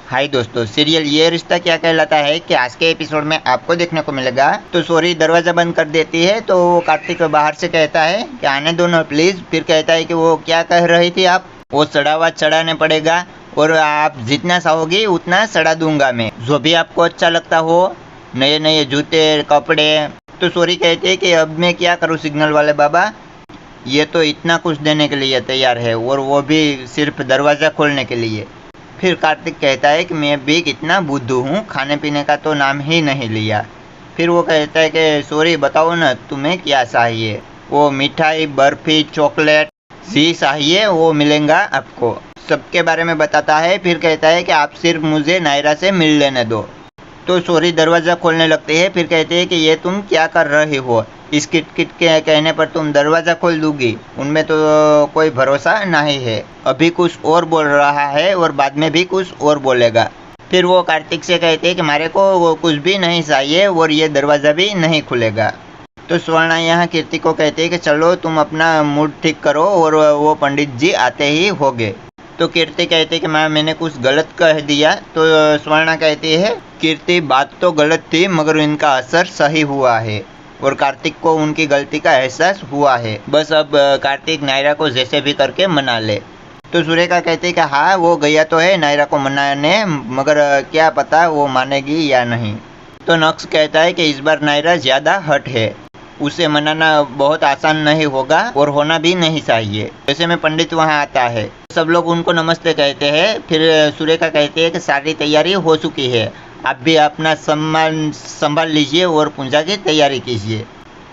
हाय दोस्तों, सीरियल ये रिश्ता क्या कहलाता है कि आज के एपिसोड में आपको देखने को मिलेगा। तो सॉरी दरवाजा बंद कर देती है तो वो कार्तिक बाहर से कहता है कि आने दो ना प्लीज। फिर कहता है कि वो क्या कह रही थी आप, वो सड़ा हुआ चढ़ाने पड़ेगा और आप जितना चाहोगी उतना सड़ा दूंगा मैं, जो भी आपको अच्छा लगता हो, नए नए जूते कपड़े। तो सॉरी कहते है कि अब मैं क्या करूँ सिग्नल वाले बाबा, ये तो इतना कुछ देने के लिए तैयार है और वो भी सिर्फ दरवाज़ा खोलने के लिए। फिर कार्तिक कहता है कि मैं भी कितना बुद्धू हूँ, खाने पीने का तो नाम ही नहीं लिया। फिर वो कहता है कि सॉरी बताओ ना तुम्हें क्या चाहिए। वो मिठाई बर्फी चॉकलेट जी चाहिए वो मिलेगा आपको, सबके बारे में बताता है। फिर कहता है कि आप सिर्फ मुझे नायरा से मिल लेने दो। तो सॉरी दरवाज़ा खोलने लगते हैं। फिर कहते हैं कि ये तुम क्या कर रही हो, इस किट किट के कहने पर तुम दरवाज़ा खोल दूंगी, उनमें तो कोई भरोसा नहीं है। अभी कुछ और बोल रहा है और बाद में भी कुछ और बोलेगा। फिर वो कार्तिक से कहते हैं कि मारे को वो कुछ भी नहीं चाहिए और ये दरवाज़ा भी नहीं खुलेगा। तो स्वर्णा यहाँ कीर्ति को कहते हैं कि चलो तुम अपना मूड ठीक करो और वो पंडित जी आते ही होंगे। तो कीर्ति कहती है कि माँ मैंने कुछ गलत कह दिया। तो स्वर्णा कहती है कीर्ति बात तो गलत थी मगर इनका असर सही हुआ है और कार्तिक को उनकी गलती का एहसास हुआ है। बस अब कार्तिक नायरा को जैसे भी करके मना ले। तो सुरेखा कहती है कि हाँ वो गया तो है नायरा को मनाने, मगर क्या पता वो मानेगी या नहीं। तो नक्श कहता है कि इस बार नायरा ज़्यादा हट है, उसे मनाना बहुत आसान नहीं होगा और होना भी नहीं चाहिए। जैसे में पंडित वहाँ आता है, सब लोग उनको नमस्ते कहते हैं। फिर सुरेखा कहती है कि सारी तैयारी हो चुकी है, आप भी अपना सम्मान संभाल लीजिए और पूजा की तैयारी कीजिए।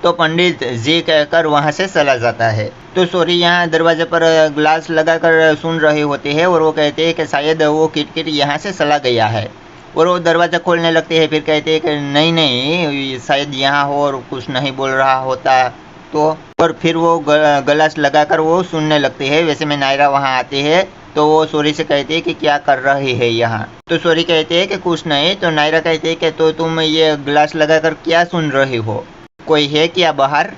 तो पंडित जी कहकर वहाँ से चला जाता है। तो सॉरी यहाँ दरवाजे पर ग्लास लगाकर सुन रही होती है और वो कहते हैं कि शायद वो किटकिट यहाँ से चला गया है और वो दरवाज़ा खोलने लगते हैं। फिर कहते हैं कि नहीं नहीं शायद यहाँ हो और कुछ नहीं बोल रहा होता तो। और फिर वो गलास लगाकर वो सुनने लगती है। वैसे में नायरा वहाँ आती है तो वो सॉरी से कहती है कि क्या कर रही है यहाँ। तो सॉरी कहती है कि कुछ नहीं। तो नायरा कहती है कि तो तुम ये ग्लास लगाकर क्या सुन रही हो, कोई है क्या बाहर।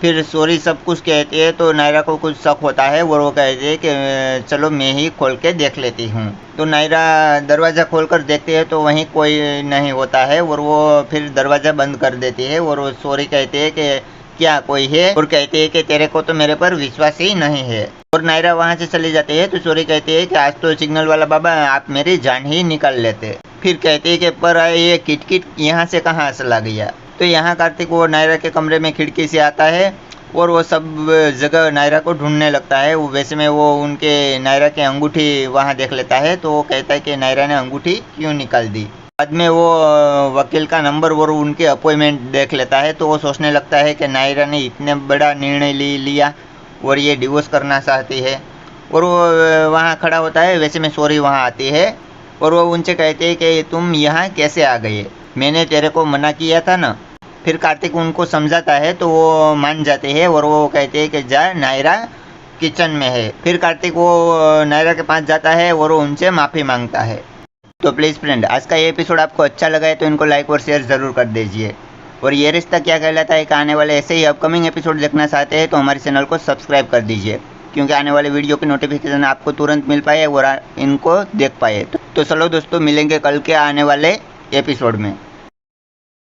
फिर सॉरी सब कुछ कहती है। तो नायरा को कुछ शक होता है और वो कहती है कि चलो मैं ही खोल के देख लेती हूँ। तो नायरा दरवाज़ा खोलकर देखती है तो वहीं कोई नहीं होता है और वो फिर दरवाज़ा बंद कर देती है और वो सॉरी कहती है कि क्या कोई है, और कहती है कि तेरे को तो मेरे पर विश्वास ही नहीं है। और नायरा वहाँ से चली जाती है। तो सॉरी कहती है कि आज तो सिग्नल वाला बाबा आप मेरी जान ही निकाल लेते। फिर कहती है कि पर ये किटकिट यहाँ से कहाँ चला गया। तो यहाँ कार्तिक वो नायरा के कमरे में खिड़की से आता है और वो सब जगह नायरा को ढूंढने लगता है। वैसे में वो उनके नायरा की अंगूठी वहाँ देख लेता है। तो वो कहता है कि नायरा ने अंगूठी क्यों निकाल दी। बाद में वो वकील का नंबर और उनके अपॉइंटमेंट देख लेता है। तो वो सोचने लगता है कि नायरा ने इतने बड़ा निर्णय लिया और ये डिवोर्स करना चाहती है। और वो वहाँ खड़ा होता है। वैसे में सॉरी वहाँ आती है और वो उनसे कहते हैं कि तुम यहाँ कैसे आ गए, मैंने तेरे को मना किया था ना। फिर कार्तिक उनको समझाता है तो वो मान जाते हैं और वो कहते हैं कि जा नायरा किचन में है। फिर कार्तिक वो नायरा के पास जाता है और वो उनसे माफ़ी मांगता है। तो प्लीज़ फ्रेंड, आज का ये एपिसोड आपको अच्छा लगा है तो इनको लाइक और शेयर ज़रूर कर दीजिए। और ये रिश्ता क्या कहलाता है कि आने वाले ऐसे ही अपकमिंग एपिसोड देखना चाहते हैं तो हमारे चैनल को सब्सक्राइब कर दीजिए, क्योंकि आने वाले वीडियो की नोटिफिकेशन आपको तुरंत मिल पाए और इनको देख पाए। तो चलो दोस्तों, मिलेंगे कल के आने वाले एपिसोड में।